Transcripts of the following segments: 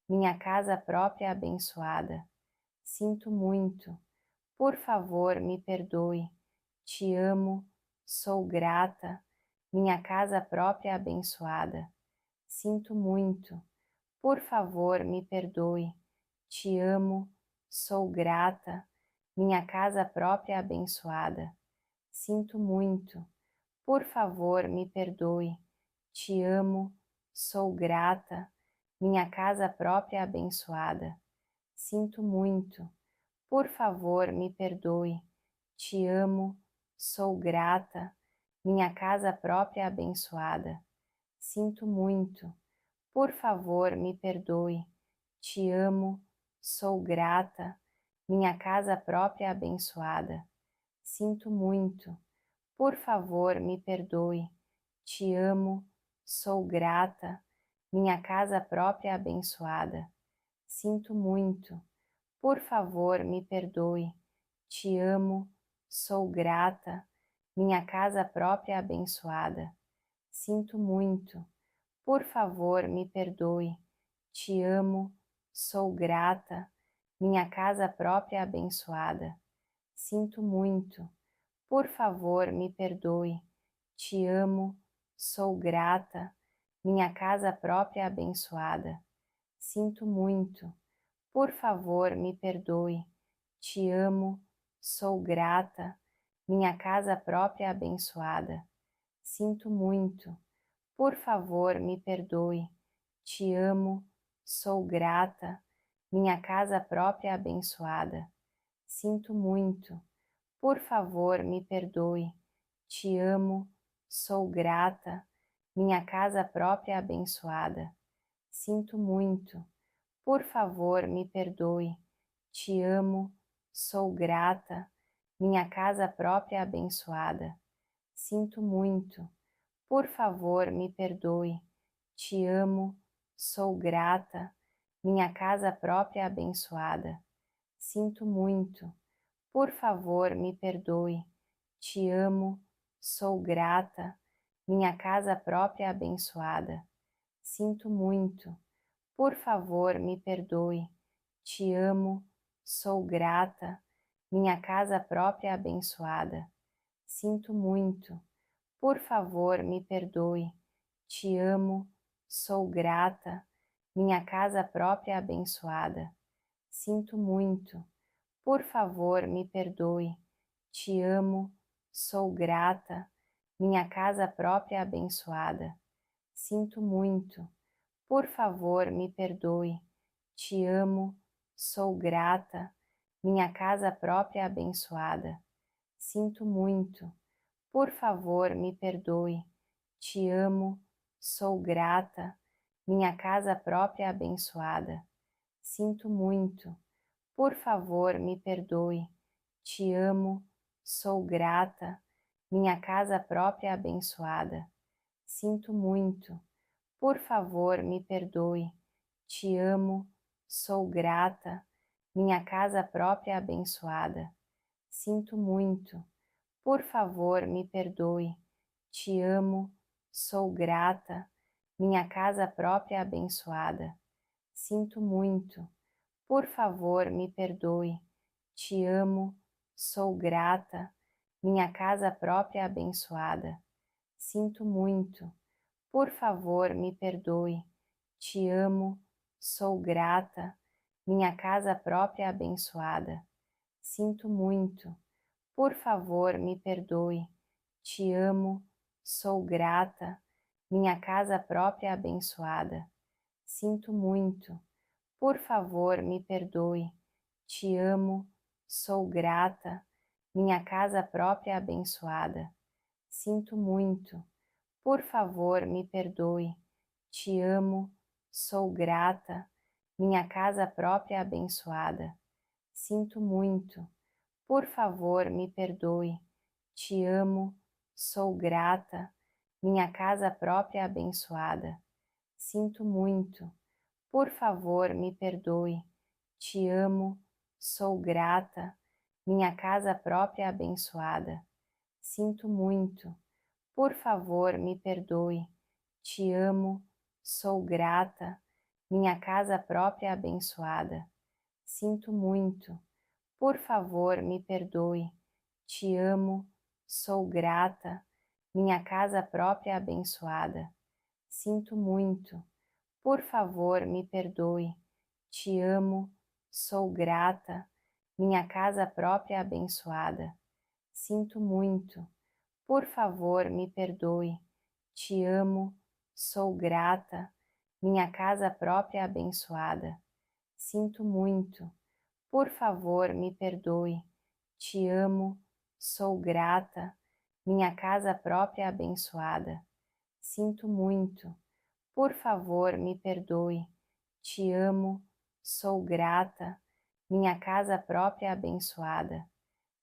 minha casa própria abençoada. Sinto muito. Por favor, me perdoe. Te amo, sou grata. Minha casa própria abençoada. Sinto muito. Por favor, me perdoe. Te amo, sou grata. Minha casa própria abençoada. Sinto muito. Por favor, me perdoe. Te amo, sou grata. Minha casa própria abençoada. Sinto muito. Por favor, me perdoe. Te amo, sou grata. Minha casa própria abençoada. Sinto muito. Por favor, me perdoe. Te amo, sou grata. Minha casa própria abençoada. Sinto muito. Por favor, me perdoe. Te amo, sou grata. Minha casa própria abençoada. Sinto muito. Por favor, me perdoe. Te amo, sou grata. Minha casa própria abençoada. Sinto muito. Por favor, me perdoe. Te amo, sou grata. Minha casa própria abençoada. Sinto muito. Por favor, me perdoe. Te amo, sou grata. Minha casa própria abençoada. Sinto muito. Por favor, me perdoe. Te amo, sou grata. Minha casa própria abençoada. Sinto muito. Por favor, me perdoe. Te amo, sou grata. Minha casa própria abençoada. Sinto muito. Por favor, me perdoe. Te amo, sou grata. Minha casa própria abençoada. Sinto muito. Por favor, me perdoe. Te amo, sou grata. Minha casa própria abençoada. Sinto muito. Por favor, me perdoe. Te amo, sou grata. Minha casa própria abençoada. Sinto muito. Por favor, me perdoe. Te amo, sou grata. Minha casa própria abençoada. Sinto muito. Por favor, me perdoe. Te amo, sou grata. Minha casa própria abençoada. Sinto muito. Por favor, me perdoe. Te amo, sou grata. Minha casa própria abençoada. Sinto muito. Por favor, me perdoe. Te amo, sou grata. Minha casa própria abençoada. Sinto muito. Por favor, me perdoe. Te amo, sou grata. Minha casa própria abençoada. Sinto muito. Por favor, me perdoe. Te amo, sou grata. Minha casa própria abençoada. Sinto muito. Por favor, me perdoe. Te amo, sou grata. Minha casa própria abençoada. Sinto muito. Por favor, me perdoe. Te amo, sou grata. Minha casa própria abençoada. Sinto muito. Por favor, me perdoe. Te amo, sou grata. Minha casa própria abençoada. Sinto muito. Por favor, me perdoe. Te amo, sou grata. Minha casa própria abençoada. Sinto muito. Por favor, me perdoe. Te amo, sou grata. Minha casa própria abençoada. Sinto muito. Por favor, me perdoe. Te amo, sou grata. Minha casa própria abençoada. Sinto muito. Por favor, me perdoe. Te amo, sou grata. Minha casa própria abençoada. Sinto muito. Por favor, me perdoe. Te amo, sou grata. Minha casa própria abençoada. Sinto muito. Por favor, me perdoe. Te amo, sou grata. Minha casa própria abençoada. Sinto muito. Por favor, me perdoe. Te amo, sou grata. Minha casa própria abençoada. Sinto muito. Por favor, me perdoe. Te amo, sou grata. minha casa própria abençoada. Sinto muito. Por favor, me perdoe. Te amo, sou grata. Minha casa própria abençoada. Sinto muito. Por favor, me perdoe. Te amo, sou grata. Minha casa própria abençoada. Sinto muito. Por favor, me perdoe. Te amo, sou grata. Minha casa própria abençoada. Sinto muito. Por favor, me perdoe. Te amo, sou grata. Minha casa própria abençoada. Sinto muito. Por favor, me perdoe. Te amo, sou grata. Minha casa própria abençoada.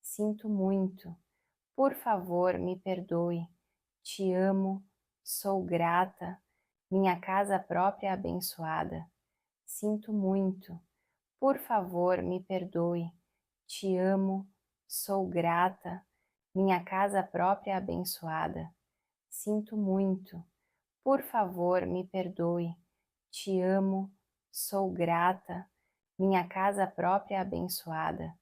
Sinto muito. Por favor, me perdoe. Te amo, sou grata. Minha casa própria abençoada. Sinto muito. Por favor, me perdoe. Te amo, sou grata. Minha casa própria abençoada. Sinto muito. Por favor, me perdoe. Te amo, sou grata. Minha casa própria abençoada.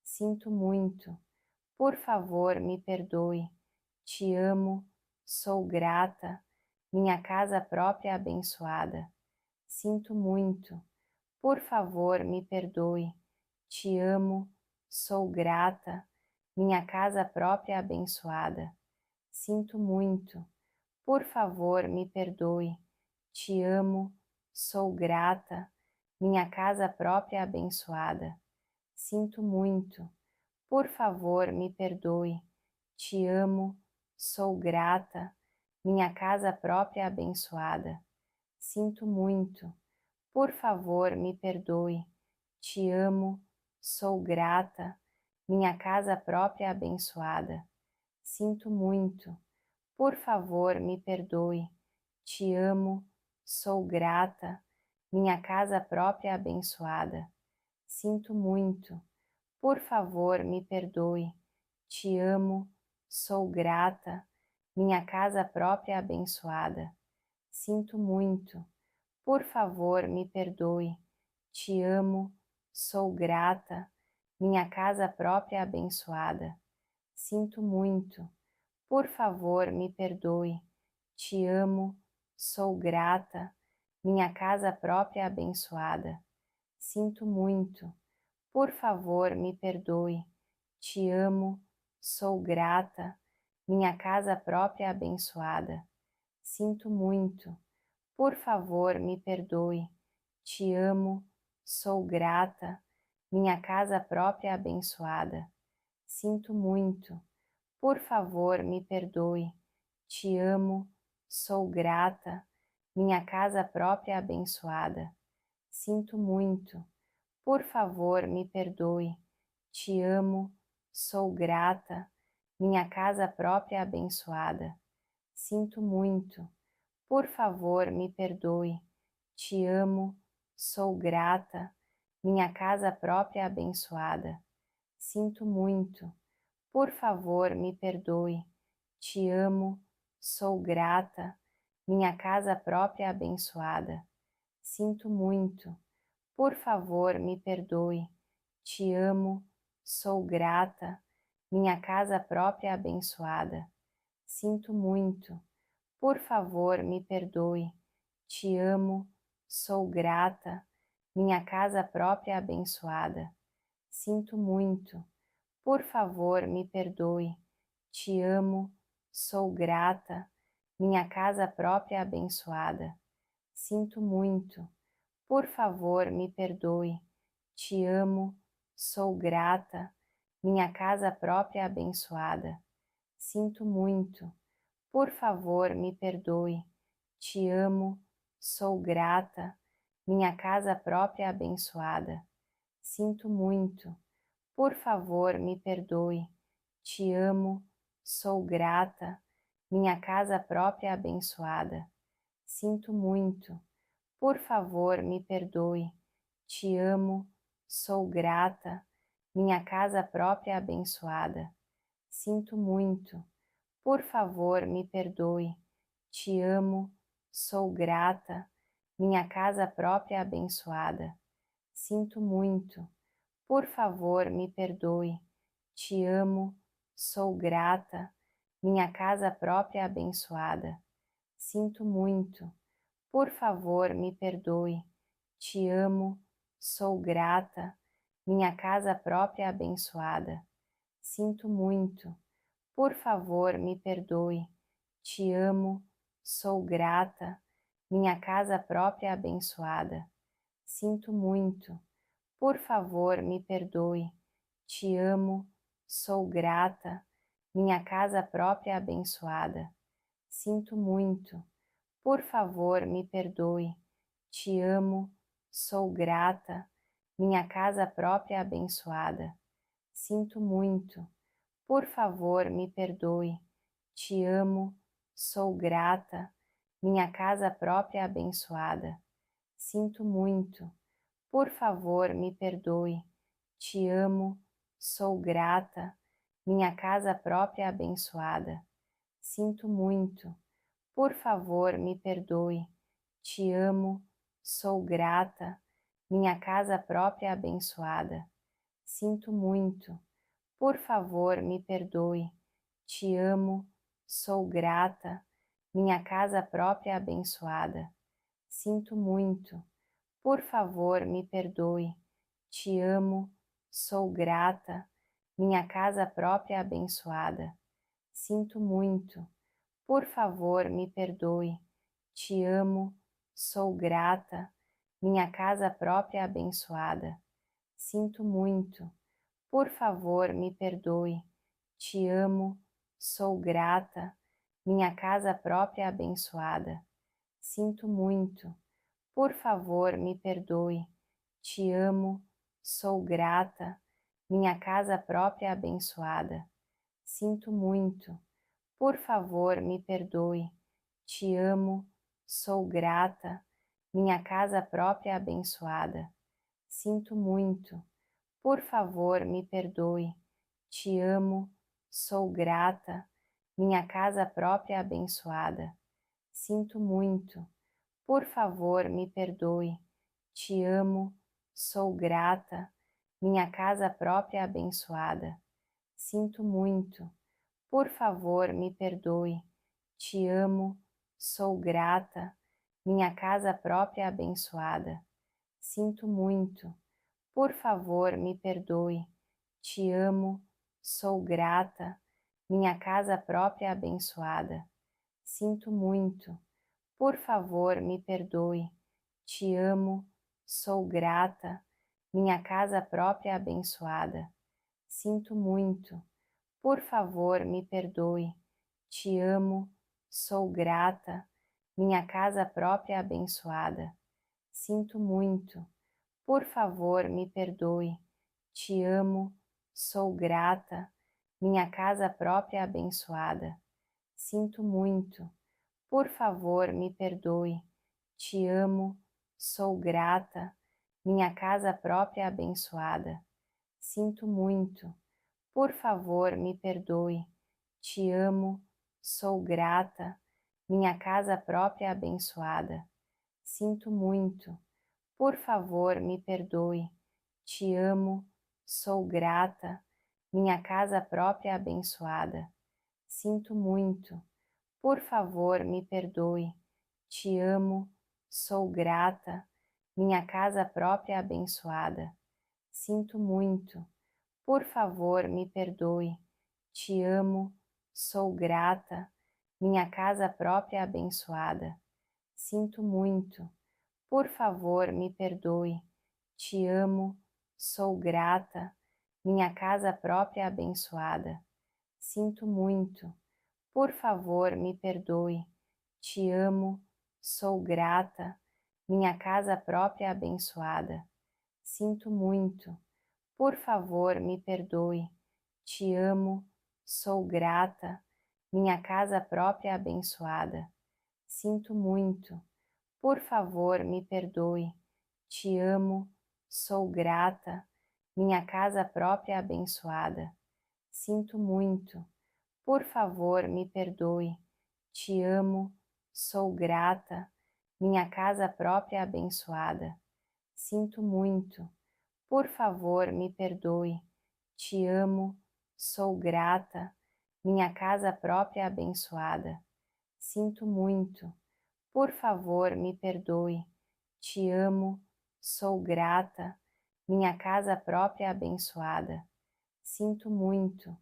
Sinto muito. Por favor, me perdoe. Te amo, sou grata. Minha casa própria abençoada. Sinto muito. Por favor, me perdoe. Te amo, sou grata. Minha casa própria abençoada. Sinto muito. Por favor, me perdoe. Te amo, sou grata. Minha casa própria abençoada. Sinto muito. Por favor, me perdoe. Te amo, sou grata. Minha casa própria abençoada. Sinto muito. Por favor, me perdoe. Te amo, sou grata. Minha casa própria abençoada. Sinto muito. Por favor, me perdoe. Te amo, sou grata. Minha casa própria abençoada. Sinto muito. Por favor, me perdoe. Te amo, sou grata. Minha casa própria abençoada. Sinto muito. Por favor, me perdoe. Te amo, sou grata. Minha casa própria abençoada. Sinto muito. Por favor, me perdoe. Te amo, sou grata. Minha casa própria abençoada. Sinto muito. Por favor, me perdoe. Te amo, sou grata. Minha casa própria abençoada. Sinto muito. Por favor, me perdoe. Te amo, sou grata. Minha casa própria abençoada. Sinto muito. Por favor, me perdoe. Te amo, sou grata. Minha casa própria abençoada. Sinto muito. Por favor, me perdoe. Te amo, sou grata. Minha casa própria abençoada. Sinto muito. Por favor, me perdoe. Te amo, sou grata. Minha casa própria abençoada. Sinto muito. Por favor, me perdoe. Te amo, sou grata. Minha casa própria abençoada. Sinto muito. Por favor, me perdoe. Te amo, sou grata. Minha casa própria abençoada. Sinto muito. Por favor, me perdoe. Te amo, sou grata. Minha casa própria abençoada. Sinto muito. Por favor, me perdoe. Te amo, sou grata. Minha casa própria abençoada. Sinto muito. Por favor, me perdoe. Te amo, sou grata. Minha casa própria abençoada. Sinto muito. Por favor, me perdoe. Te amo, sou grata. Minha casa própria abençoada. Sinto muito. Por favor, me perdoe. Te amo, sou grata. Minha casa própria abençoada. Sinto muito. Por favor, me perdoe. Te amo, sou grata. Minha casa própria abençoada. Sinto muito. Por favor, me perdoe. Te amo, sou grata. minha casa própria abençoada. Sinto muito. Por favor, me perdoe. Te amo, sou grata. Minha casa própria abençoada. Sinto muito. Por favor, me perdoe. Te amo, sou grata. Minha casa própria abençoada. Sinto muito. Por favor, me perdoe. Te amo, sou grata. Minha casa própria abençoada. Sinto muito. Por favor, me perdoe. Te amo, sou grata. Minha casa própria abençoada. Sinto muito. Por favor, me perdoe. Te amo, sou grata. Minha casa própria abençoada. Sinto muito. Por favor, me perdoe. Te amo, sou grata. Minha casa própria abençoada. Sinto muito. Por favor, me perdoe. Te amo, sou grata. Minha casa própria abençoada. Sinto muito. Por favor, me perdoe. Te amo, sou grata. Minha casa própria abençoada. Sinto muito. Por favor, me perdoe. Te amo, sou grata. Minha casa própria abençoada. Sinto muito. Por favor, me perdoe. Te amo, sou grata. Minha casa própria abençoada. Sinto muito. Por favor, me perdoe. Te amo, sou grata. Minha casa própria abençoada. Sinto muito. Por favor, me perdoe. Te amo, sou grata. Minha casa própria abençoada. Sinto muito. Por favor, me perdoe. Te amo, sou grata. Minha casa própria abençoada. Sinto muito. Por favor, me perdoe. Te amo, sou grata. Minha casa própria abençoada. Sinto muito. Por favor, me perdoe. Te amo, sou grata. Minha casa própria abençoada. Sinto muito. Por favor, me perdoe. Te amo, sou grata. Minha casa própria abençoada. Sinto muito. Por favor, me perdoe. Te amo, sou grata. Minha casa própria abençoada. Sinto muito. Por favor, me perdoe. Te amo, sou grata. Minha casa própria abençoada. Sinto muito. Por favor, me perdoe. Te amo, sou grata. Minha casa própria abençoada. Sinto muito. Por favor, me perdoe. Te amo, sou grata. Minha casa própria abençoada. Sinto muito. Por favor, me perdoe. Te amo, sou grata. Minha casa própria abençoada. Sinto muito. Por favor, me perdoe. Te amo, sou grata. Minha casa própria abençoada. Sinto muito. Por favor, me perdoe. Te amo, sou grata. Minha casa própria abençoada. Sinto muito. Por favor, me perdoe. Te amo, sou grata. Minha casa própria abençoada. Sinto muito. Por favor, me perdoe. Te amo, sou grata. Minha casa própria abençoada. Sinto muito. Por favor, me perdoe. Te amo, sou grata. Minha casa própria abençoada. Sinto muito. Por favor, me perdoe. Te amo, sou grata. Minha casa própria abençoada. Sinto muito. Por favor, me perdoe. Te amo, sou grata. Minha casa própria abençoada. Sinto muito. Por favor, me perdoe. Te amo, sou grata. Minha casa própria abençoada. Sinto muito. Por favor, me perdoe. Te amo, sou grata. Minha casa própria abençoada. Sinto muito. Por favor, me perdoe. Te amo, sou grata. minha casa própria abençoada. Sinto muito. Por favor, me perdoe. Te amo, sou grata. Minha casa própria abençoada. Sinto muito. Por favor, me perdoe. Te amo, sou grata. Minha casa própria abençoada. Sinto muito.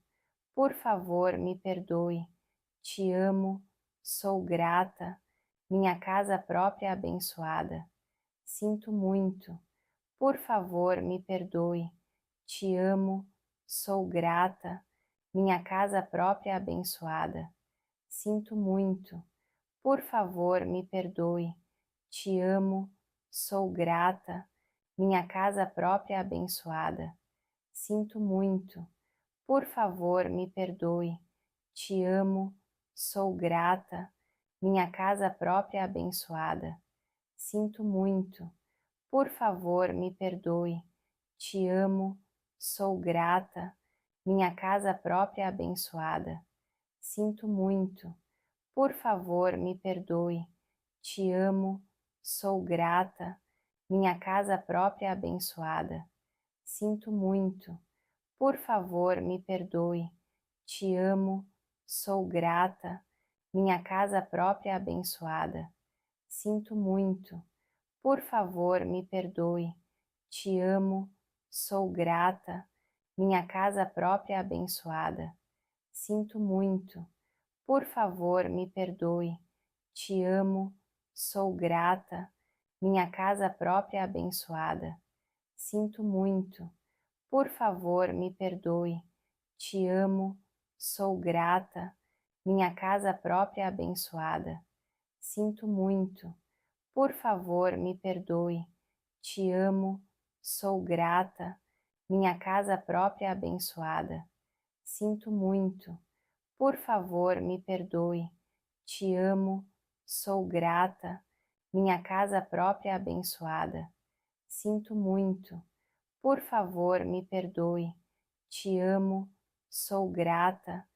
Por favor, me perdoe. Te amo, sou grata. Minha casa própria abençoada. Sinto muito. Por favor, me perdoe. Te amo, sou grata. Minha casa própria abençoada. Sinto muito. Por favor, me perdoe. Te amo, sou grata. Minha casa própria abençoada. Sinto muito. Por favor, me perdoe. Te amo, sou grata. Minha casa própria abençoada. Sinto muito. Por favor, me perdoe. Te amo, sou grata. Minha casa própria abençoada. Sinto muito. Por favor, me perdoe. Te amo, sou grata. Minha casa própria abençoada. Sinto muito. Por favor, me perdoe. Te amo, sou grata. Minha casa própria abençoada. Sinto muito. Por favor, me perdoe. Te amo, sou grata. Minha casa própria abençoada. Sinto muito. Por favor, me perdoe. Te amo, sou grata. Minha casa própria abençoada. Sinto muito. Por favor, me perdoe. Te amo, sou grata. Minha casa própria abençoada. Sinto muito. Por favor, me perdoe. Te amo, sou grata. Minha casa própria abençoada. Sinto muito. Por favor, me perdoe. Te amo, sou grata. Minha casa própria abençoada. Sinto muito. Por favor, me perdoe. Te amo, sou grata.